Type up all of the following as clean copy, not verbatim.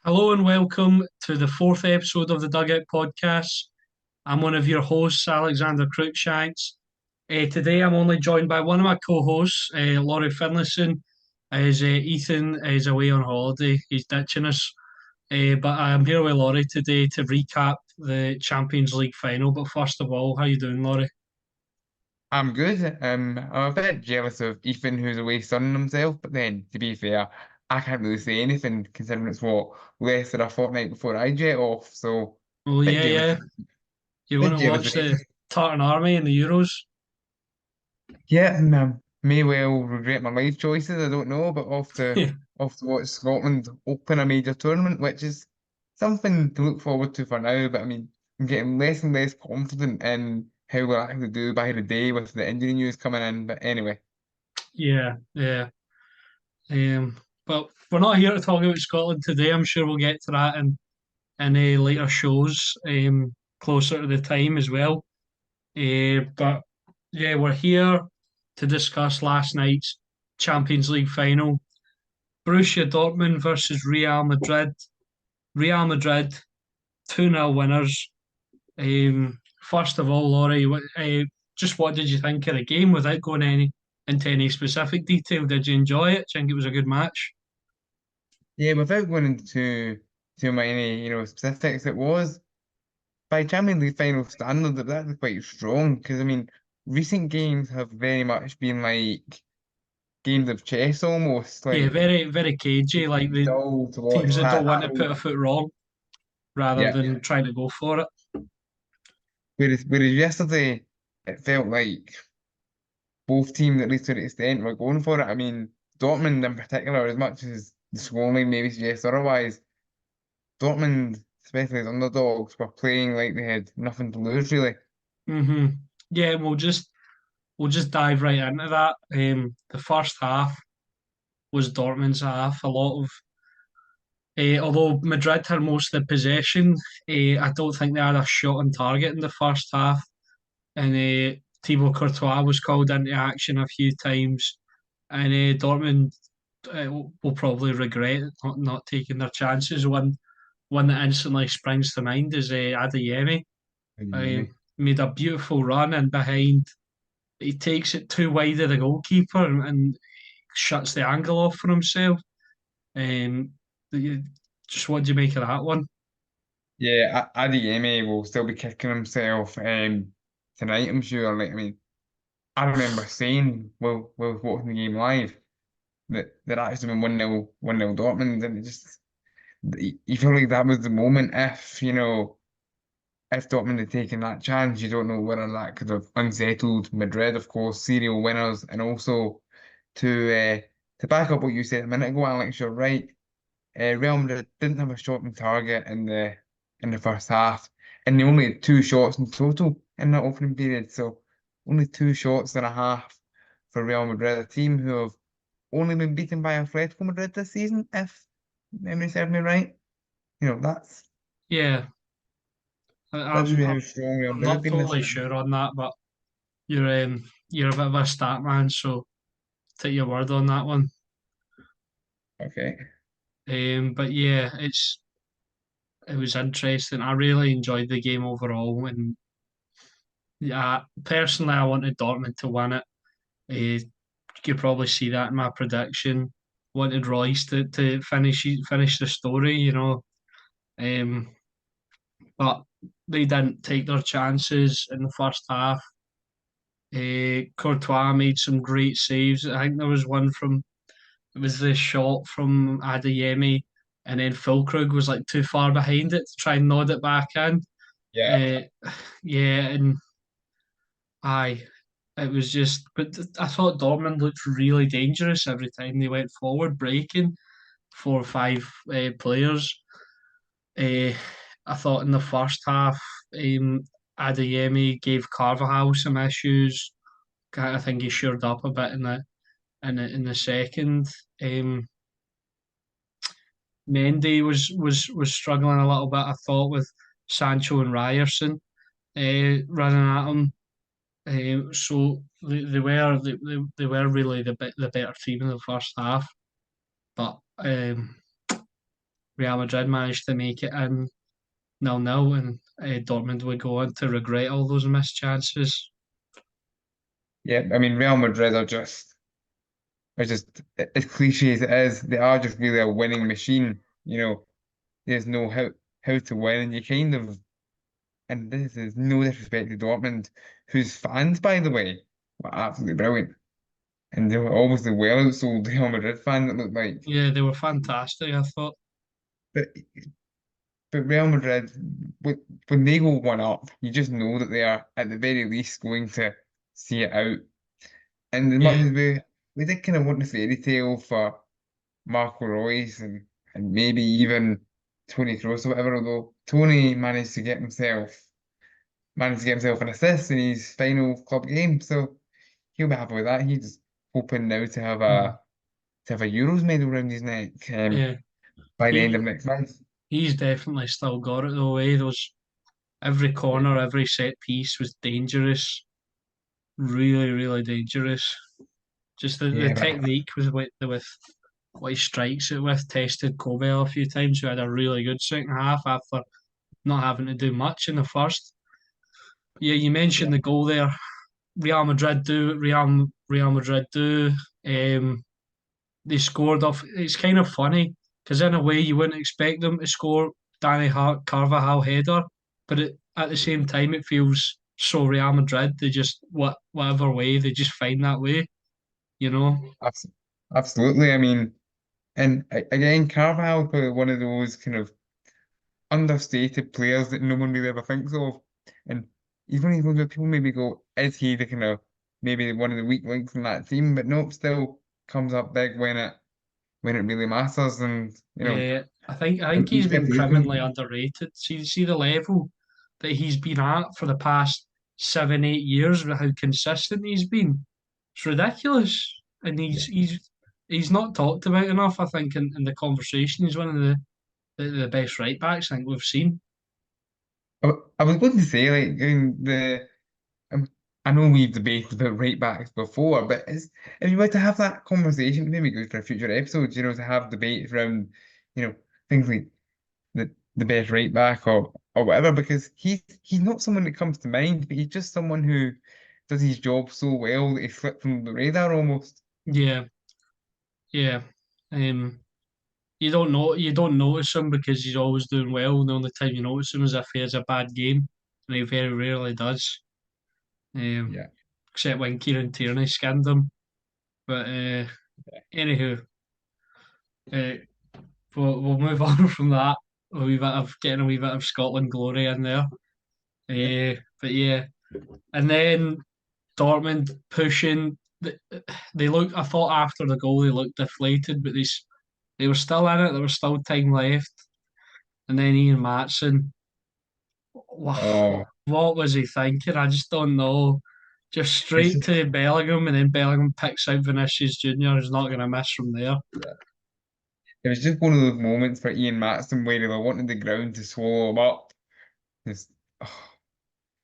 Hello and welcome to the fourth episode of the Dugout podcast. I'm one of your hosts, Alexander Cruikshanks. Today I'm only joined by one of my co-hosts, Laurie Finlayson, as Ethan is away on holiday. He's ditching us. But I'm here with Laurie today to recap the Champions League final. But first of all, how you doing, Laurie? I'm good. I'm a bit jealous of Ethan, who's away sunning himself. But then, to be fair, I can't really say anything considering it's what less than a fortnight before I jet off. So, Oh bit yeah, jealous, yeah. You're going bit to jealous watch of the Ethan. Tartan Army in the Euros? Yeah, and may well regret my life choices. I don't know, but off to watch Scotland open a major tournament, which is something to look forward to for now. But I mean, I'm getting less and less confident in how we'll actually do by the day with the injury news coming in. But anyway. Yeah, yeah. Um, but we're not here to talk about Scotland today. I'm sure we'll get to that in later shows closer to the time as well. But yeah, we're here to discuss last night's Champions League final. Borussia Dortmund versus Real Madrid. Real Madrid, 2-0 winners. First of all, Laurie, just what did you think of the game without going into any specific detail? Did you enjoy it? Do you think it was a good match? Yeah, without going into too many, specifics, it was by Champions League final standards that's quite strong because I mean, recent games have very much been like games of chess almost, Yeah, like very, very cagey, like the dull to watch. teams that don't want to put a Absolutely. foot wrong rather Yeah. than trying to go for it. Whereas yesterday, it felt like both teams, at least to an extent, were going for it. I mean, Dortmund in particular, as much as the scoreline maybe suggests otherwise, Dortmund, especially as underdogs, were playing like they had nothing to lose really. hmm Yeah, we'll just dive right into that. The first half was Dortmund's half. A lot of although Madrid had most of the possession, I don't think they had a shot on target in the first half. And Thibaut Courtois was called into action a few times, and Dortmund will probably regret not taking their chances. One that instantly springs to mind is Adeyemi. Uh, Maybe. Made a beautiful run and behind. He takes it too wide of the goalkeeper and shuts the angle off for himself. Um, just what do you make of that one? Yeah, Adeyemi will still be kicking himself tonight, I'm sure. Like, I mean, I remember saying, well, watching the game live, that actually been 1-0 Dortmund, and it just, you feel like that was the moment. If Dortmund had taken that chance, you don't know whether that could have unsettled Madrid, of course, serial winners, and also to back up what you said a minute ago, Alex, you're right. Real Madrid didn't have a shot on target in the first half, and they only had two shots in total in that opening period. So only two shots and a half for Real Madrid, a team who have only been beaten by Atletico Madrid this season, if memory serves me right. That's Yeah, that shows I'm you I'm how strong Real I'm Madrid have not been this totally season. sure on that, but you're a bit of a stat man, so take your word on that one. Okay. But yeah, it was interesting. I really enjoyed the game overall, and yeah, personally, I wanted Dortmund to win it. You could probably see that in my prediction. Wanted Royce to finish the story, Um, but they didn't take their chances in the first half. Courtois made some great saves. I think there was one from it was the shot from Adeyemi, and then Fulkrug was like too far behind it to try and nod it back in. Yeah. Uh, yeah, and aye, it was just. But I thought Dortmund looked really dangerous every time they went forward, breaking 4 or 5 players. Uh, I thought in the first half, Adeyemi gave Carvajal some issues. I think he shored up a bit in the second. Um, Mendy was struggling a little bit. I thought with Sancho and Ryerson running at him. So they were really the better team in the first half. But Real Madrid managed to make it in 0-0, and Dortmund would go on to regret all those missed chances. Yeah, I mean, Real Madrid are just as cliche as it is, they are just really a winning machine. There's no how to win, and you kind of, and this is no disrespect to Dortmund, whose fans, by the way, were absolutely brilliant, and they were always the well outsold Real Madrid fan that looked like. Yeah, they were fantastic, I thought. But but Real Madrid, when they go one up, you just know that they are at the very least going to see it out. And as much Yeah, as we did kind of want the fairy tale for Marco Reus and maybe even Tony Kroos or whatever, although Tony managed to get himself an assist in his final club game, so he'll be happy with that. He's hoping now mm, to have a Euros medal around his neck yeah. by the end of He next month. he's definitely still got it though. Those every corner, every set piece was dangerous, really, really dangerous. Just the Yeah, but technique was with what he strikes it with. Tested Kobel a few times, who had a really good second half after not having to do much in the first. Yeah, you yeah, mentioned the goal there. Real Madrid do. Um, they scored off. It's kind of funny because in a way you wouldn't expect them to score Danny Hart Carvajal header, but at the same time it feels so Real Madrid. They just whatever way they just find that way, you know. abs absolutely. I mean, and again, Carvalho is probably one of those kind of understated players that no one really ever thinks of. And he's one of those where people maybe go, is he the kind of maybe one of the weak links in that team? But nope, still comes up big when it really matters. And Yeah, I think he's each been preparation, criminally underrated. See the level that he's been at for the past 7, 8 years, with how consistent he's been. It's ridiculous, and yeah. he's not talked about enough. I think in the conversation, he's one of the best right backs I think we've seen. I was going to say like in um, I know we've debated about right backs before, but if you were to have that conversation, maybe good for a future episode, to have debates around, things like the best right back or whatever, because he's not someone that comes to mind, but he's just someone who does his job so well that he slips from the radar almost. Yeah, yeah. Um, you don't notice him because he's always doing well. The only time you notice him is if he has a bad game, and he very rarely does. Um, Yeah. except when Kieran Tierney skinned him. But anywho, uh, we'll move on from that. A wee bit of getting a wee bit of Scotland glory in there. Yeah. But yeah, and then Dortmund pushing. They look. I thought after the goal they looked deflated, but they were still in it. There was still time left. And then Ian Matson, Oh, what was he thinking? I just don't know. Just it's straight just to Bellingham, and then Bellingham picks out Vinicius Junior. Who's not going to miss from there. yeah. It was just one of those moments for Ian Matson where they were wanting the ground to swallow him up. Just, oh.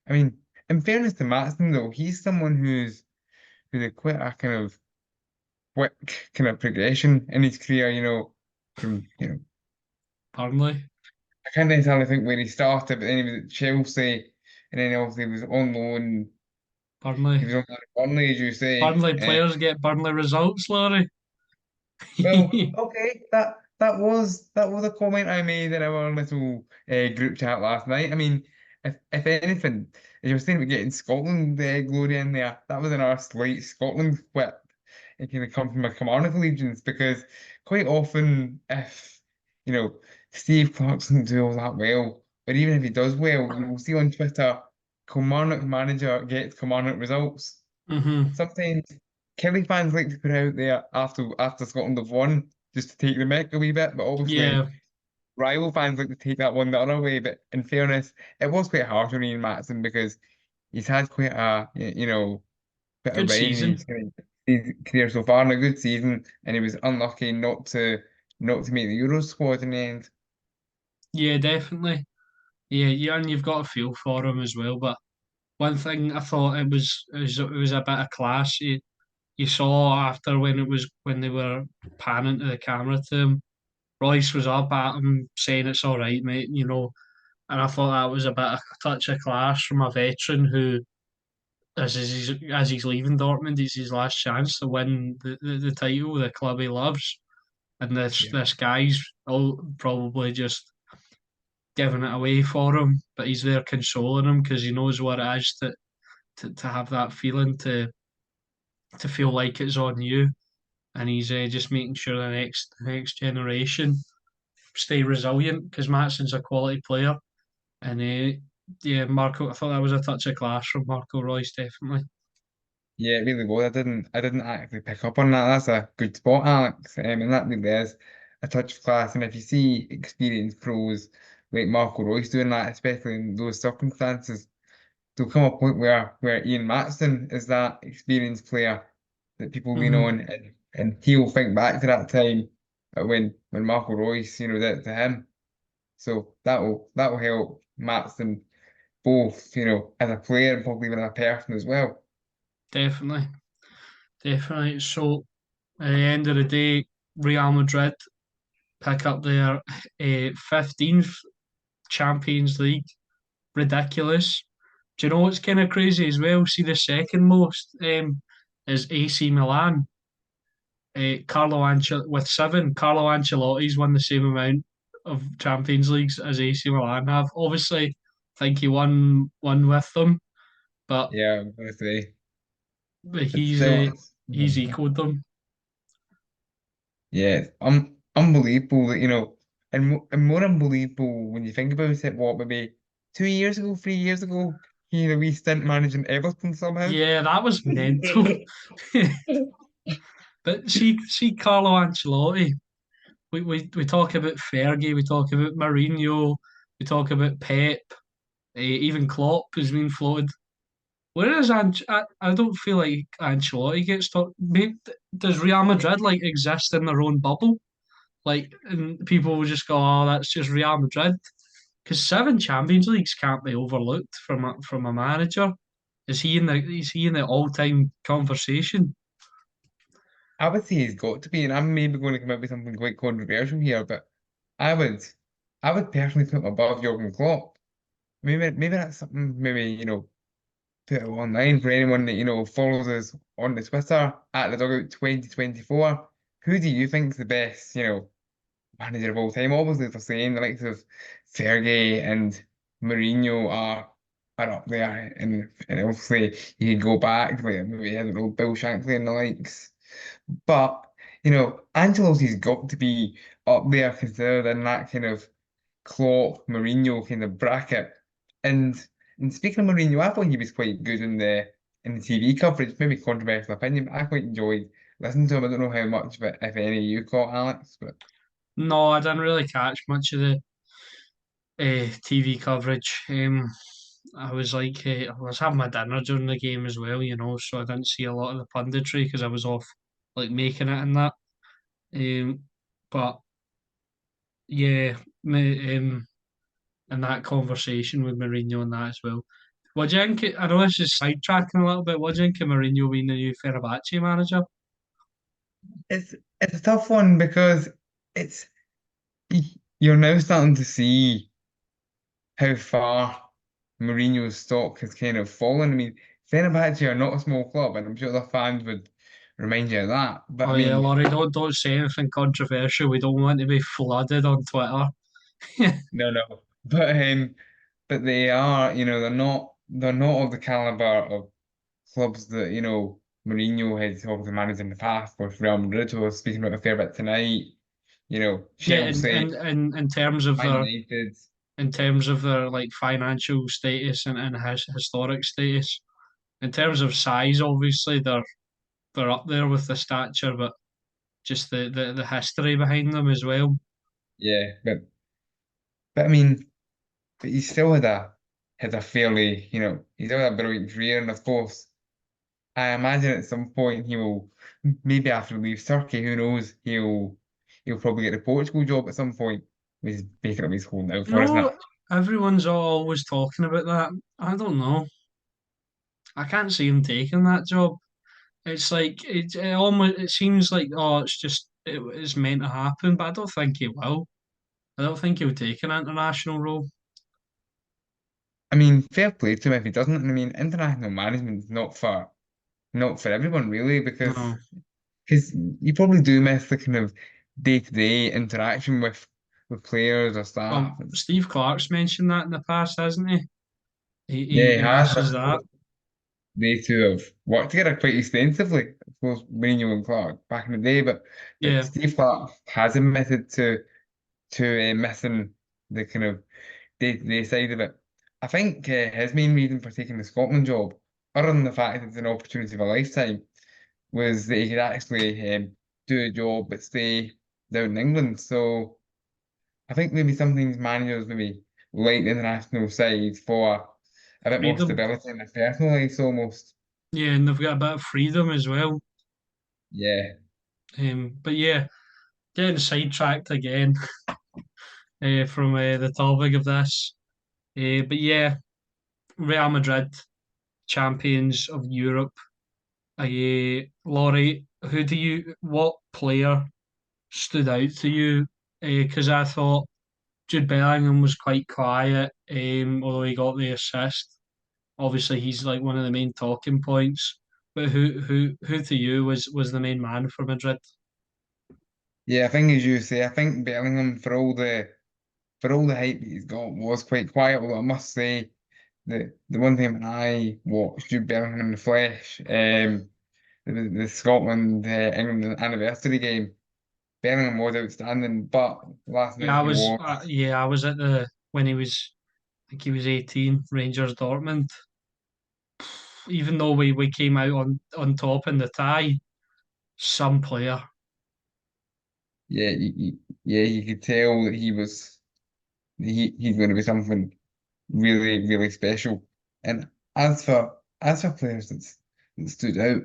I mean, in fairness to Matson though, he's someone who's a quite a kind of quick kind of progression in his career, from Burnley, I can't entirely think where he started, but then he was at Chelsea, and then obviously he was on loan. He Burnley, was on loan at Burnley, as you say. Burnley players get Burnley results, Laurie. Well, okay, that was a comment I made in our little group chat last night. I mean, if anything, as you were saying about getting Scotland glory in there, that was in our slight Scotland whip. It kind of come from a Kilmarnock allegiance because quite often, if Steve Clark doesn't do all that well, but even if he does well, you will see on Twitter, Kilmarnock manager gets Kilmarnock results. hmm Sometimes Kelly fans like to put it out there after Scotland have won, just to take the mick a wee bit, but obviously Yeah, rival fans like to take that one the other way. But in fairness, it was quite harsh on Ian Matson because he's had quite a bit of good rain in season. his career so far and a good season, and he was unlucky not to make the Euros squad in the end. Yeah, definitely. Yeah, and you've got a feel for him as well. But one thing I thought it was a bit of class. You saw after when they were panning to the camera to him, Royce was up at him saying it's all right, mate, and I thought that was a bit of a touch of class from a veteran who, as he's leaving Dortmund, it's his last chance to win the title, the club he loves. And Yeah. this guy's all probably just giving it away for him, but he's there consoling him because he knows what it is to have that feeling to feel like it's on you, and he's just making sure the next generation stay resilient because Matson's a quality player, and yeah, Marco, I thought that was a touch of class from Marco Royce, definitely. Yeah, it really was. I didn't actually pick up on that. That's a good spot, Alex. And that really is a touch of class. And if you see experienced pros like Marco Royce doing that, especially in those circumstances, there'll come a point where Ian Matson is that experienced player that people lean Hmm. on, and he'll think back to that time when Marco Royce, did it to him. So that'll help Matson both, as a player and probably even as a person as well. Definitely, definitely. So at the end of the day, Real Madrid pick up their 15th Champions League. Ridiculous. Do you know what's kind of crazy as well? See, the second most is AC Milan. With seven, Carlo Ancelotti's won the same amount of Champions Leagues as AC Milan have. Obviously, I think he won one with them, but Yeah, I'm gonna say it's he's still, he's equaled them. yeah, it's unbelievable that and more unbelievable when you think about it. What, maybe 2 years ago, 3 years ago, he had a wee stint managing Everton somehow. Yeah, that was mental. But see, Carlo Ancelotti. We talk about Fergie, we talk about Mourinho, we talk about Pep, even Klopp has been floated. Whereas I don't feel like Ancelotti gets talked. Does Real Madrid like exist in their own bubble? Like, and people will just go, "Oh, that's just Real Madrid." Because seven Champions Leagues can't be overlooked from a manager. Is he in the all time conversation? I would say he's got to be, and I'm maybe going to come up with something quite controversial here, but I would, I would personally put him above Jurgen Klopp. Maybe that's something. Maybe put it online for anyone that follows us on the Twitter at the Dugout 2024. Who do you think's the best, manager of all time? Obviously, they're saying the likes of Sergei and Mourinho are up there, and obviously you could go back, like maybe I don't know, Bill Shankly and the likes. But Ancelotti's got to be up there considered in that kind of Klopp, Mourinho kind of bracket. And and speaking of Mourinho, I thought he was quite good in the TV coverage. Maybe controversial opinion, but I quite enjoyed listening to him. I don't know how much of it, if any, you caught, Alex, but No, I didn't really catch much of the TV coverage. I was having my dinner during the game as well, so I didn't see a lot of the punditry because I was off like making it and that. Um, but yeah, and that conversation with Mourinho and that as well. What do you think? I know this is sidetracking a little bit. What do you think of Mourinho being the new Fenerbahce manager? it's a tough one because it's you're now starting to see how far Mourinho's stock has kind of fallen. I mean, Fenerbahce are not a small club, and I'm sure the fans would remind you of that. But I Oh yeah, mean, Laurie, don't say anything controversial. We don't want to be flooded on Twitter. no, no. But they are, they're not of the caliber of clubs that, Mourinho has obviously managed in the past, with Real Madrid, who we're speaking about a fair bit tonight, Yeah, Chelsea, in terms of Man their United. like financial status and his historic status. In terms of size, obviously they're up there with the stature, but just the history behind them as well. Yeah, but I mean, but he still had a fairly, he's still had a brilliant career, and of course, I imagine at some point he will, maybe after he leaves Turkey, who knows, he'll probably get the Portugal job at some point. He's making up his holding out for, isn't it? No, everyone's always talking about that. I don't know. I can't see him taking that job. It seems like, oh, it's just it's meant to happen, but I don't think he will. I don't think he'll take an international role. I mean, fair play to him if he doesn't. And I mean, international management is not for everyone really, No. because you probably do miss the kind of day-to-day interaction with players or Well, staff. Steve Clark's mentioned that in the past, hasn't he? Yeah, he He has. misses that. They two have worked together quite extensively. Of course, Mourinho and Clark back in the day, but Yeah, Steve Clark has admitted to missing the kind of day-to-day side of it. I think his main reason for taking the Scotland job, other than the fact that it's an opportunity of a lifetime, was that he could actually do a job but stay down in England. So I think maybe sometimes managers maybe like the international side for a bit more freedom. stability in their personal lives almost. Yeah, and they've got a bit of freedom as well. Yeah. But yeah, getting sidetracked again from the topic of this. But yeah, Real Madrid, champions of Europe. Laurie, what player stood out to you? Because I thought Jude Bellingham was quite quiet, although he got the assist. Obviously, he's like one of the main talking points. But who to you was the main man for Madrid? Yeah, I think as you say, I think Bellingham for all the hype that he's got was quite quiet, although I must say the one time I watched Jude Bellingham in the flesh, the Scotland England anniversary game, Bellingham was outstanding, but last Yeah, night he was. I was at the when he was, I think he was 18, Rangers Dortmund. Even though we came out on top in the tie, some player. Yeah, yeah, you could tell that he's going to be something really, really special. And as for players that stood out,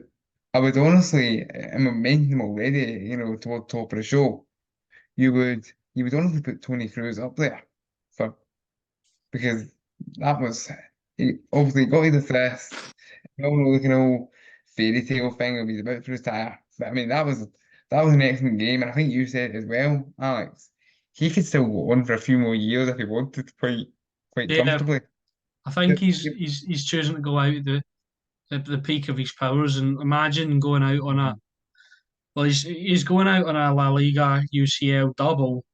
I would honestly, and I mentioned them already, toward the top of the show, you would honestly put Tony Cruz up there for because that was he obviously got his assist. We all know the kind of fairy tale thing of he's about to retire. But I mean that was an excellent game, and I think you said it as well, Alex. He could still go on for a few more years if he wanted quite Yeah, comfortably. I think Yep, yep. he's choosing to go out the peak of his powers and imagine going out on a Mhm. well he's going out on a La Liga UCL double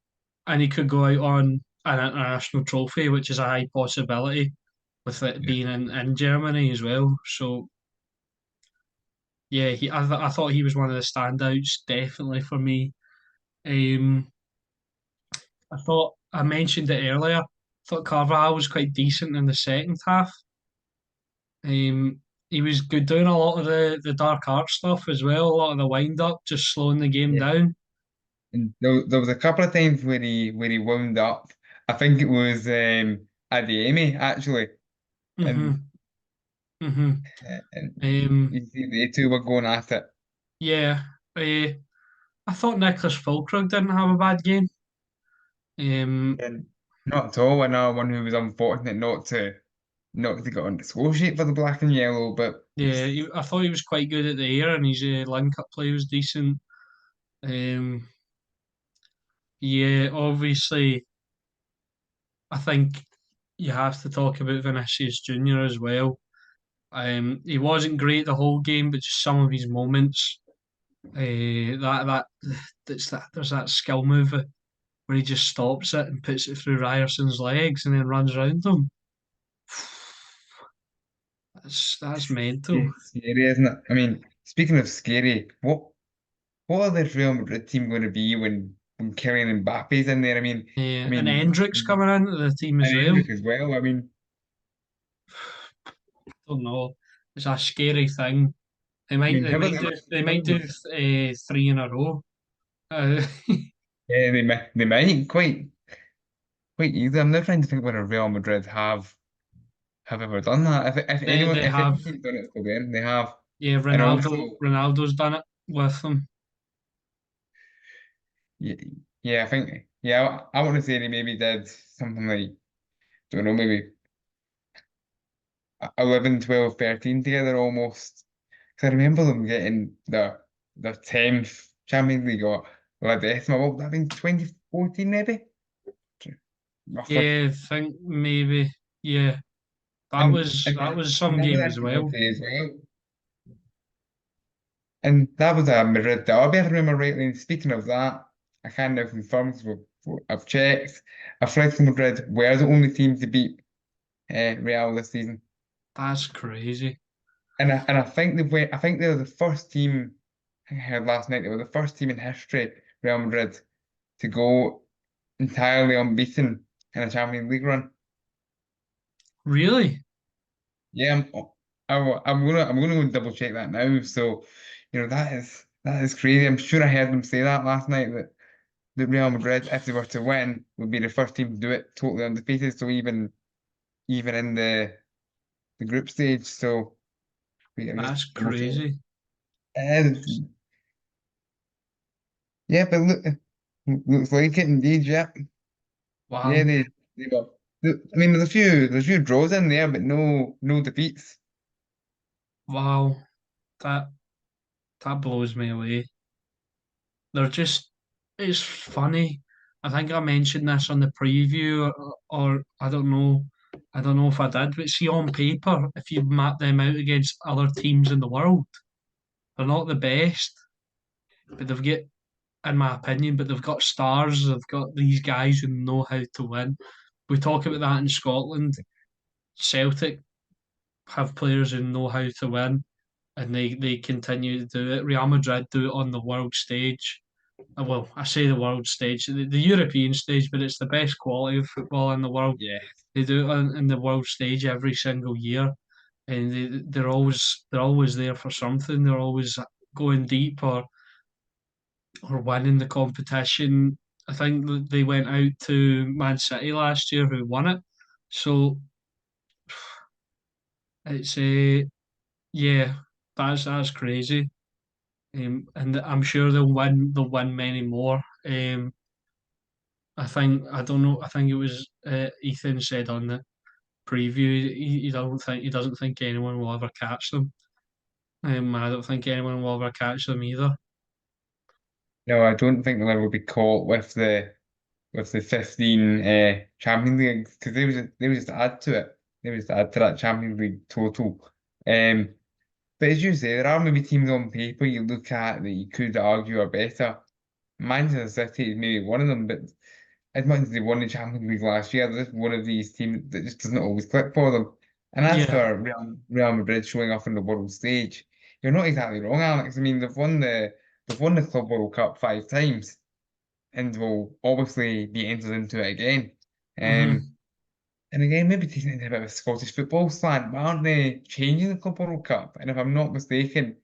and he could go out on an international trophy, which is a high possibility with it Yeah. being in Germany as well. So yeah, I thought he was one of the standouts definitely for me. Um, I thought I mentioned it earlier. I thought Carvajal was quite decent in the second half. He was good doing a lot of the dark art stuff as well, a lot of the wind up, just slowing the game Yeah. down. And there was a couple of times where he wound up. I think it was Adeyemi actually, and hmm hmm you Um, see they two were going at it. yeah, uh, I thought Nicholas Fulkrug didn't have a bad game. Um, And not at all. Another one who was unfortunate not to get on the score sheet for the black and yellow, but yeah, I thought he was quite good at the air, and his link-up play was decent. Um, yeah, obviously, I think you have to talk about Vinicius Junior as well. He wasn't great the whole game, but just some of his moments. That there's that skill move where he just stops it and puts it through Ryerson's legs and then runs around them. That's mental. it's scary, isn't it? I mean, speaking of scary, what are this Real Madrid team going to be when Kylian Mbappe's in there? Yeah, and Hendrick's coming into the team as and well. Hendrick as well. I mean, Don't know. It's a scary thing. They how might do about, three in a row. Uh, yeah, they might quite easily. I'm not trying to think whether Real Madrid have ever done that. they If have. any team's done it, so then they have. Yeah, And also, Ronaldo's done it with them. yeah, yeah, I think, yeah, I want to say they maybe did something like, don't know, maybe 11, 12, 13 together almost. Because I remember them getting their 10th Champions League, or La Decima, what would that have been 2014 maybe? Roughly. Yeah, I think maybe. Yeah, And that was some remember game that as well. penalty as well. And that was a Madrid derby, if I remember rightly. And speaking of that, I can now confirm because I've checked. Atletico Madrid were the only team to beat Real this season. That's crazy. And I think I think they were the first team I heard last night, they were the first team in history, Real Madrid, to go entirely unbeaten in a Champions League run. Really? Yeah, I'm gonna go and double check that now. So, that is crazy. I'm sure I heard them say that last night that Real Madrid, if they were to win, would be the first team to do it totally undefeated. So even in the group stage. So I'm just That's double check. crazy. And yeah, but looks like it indeed. Yeah, yeah. Wow. They were. I mean, there's a few draws in there, but no defeats. Wow. That that blows me away. They're just, it's funny. I think I mentioned this on the preview, or I don't know if I did, but see on paper, if you map them out against other teams in the world, they're not the best, but they've got, in my opinion, but they've got stars. They've got these guys who know how to win. We talk about that in Scotland. Celtic have players who know how to win, and they continue to do it. Real Madrid do it on the world stage. Well, I say the world stage, the European stage, but it's the best quality of football in the world. Yeah. They do it on the world stage every single year, and they're always there for something. They're always going deep or winning the competition. I think that they went out to Man City last year, who won it. So it's a yeah, that's crazy. And I'm sure they'll win. They'll win many more. I don't know. I think it was Ethan said on the preview. He doesn't think anyone will ever catch them. I don't think anyone will ever catch them either. No, I don't think they'll ever be caught with the 15 Champions League because they would just add to it. They would just add to that Champions League total. Um, but as you say, there are maybe teams on paper you look at that you could argue are better. Manchester City is maybe one of them, but as much as they won the Champions League last year, they're just one of these teams that just doesn't always click for them. And as Yeah. for Real Madrid showing off on the world stage, you're not exactly wrong, Alex. I mean, they've won the Club World Cup 5 times and will obviously be entered into it again. hmm Um, and again, maybe taking it in a bit of a Scottish football slant, but aren't they changing the Club World Cup? And if I'm not mistaken,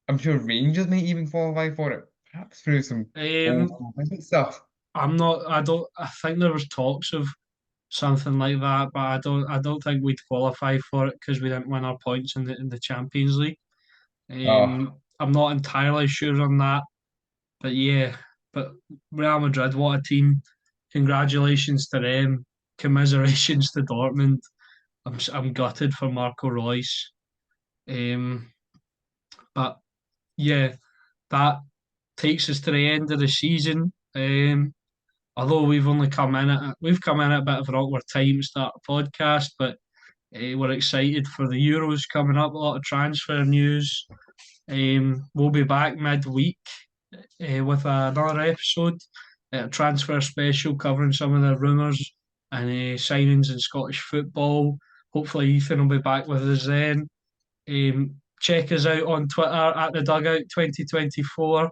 I'm sure Rangers might even qualify for it, perhaps through some old Um, stuff. I'm not. I don't. I think there was talks of something like that, but I don't think we'd qualify for it because we didn't win our points in the Champions League. Oh, I'm not entirely sure on that, but yeah. But Real Madrid, what a team! Congratulations to them. Commiserations to Dortmund. I'm gutted for Marco Reus. Um, but yeah, that takes us to the end of the season. Although we've come in at a bit of an awkward time to start a podcast, but we're excited for the Euros coming up. A lot of transfer news. We'll be back midweek with another episode, a transfer special covering some of the rumours and signings in Scottish football. Hopefully, Ethan will be back with us then. Check us out on Twitter at the Dugout 2024.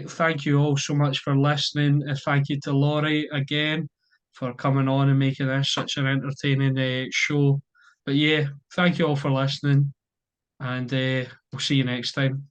Thank you all so much for listening. Thank you to Laurie again for coming on and making this such an entertaining show. But yeah, thank you all for listening, and we'll see you next time.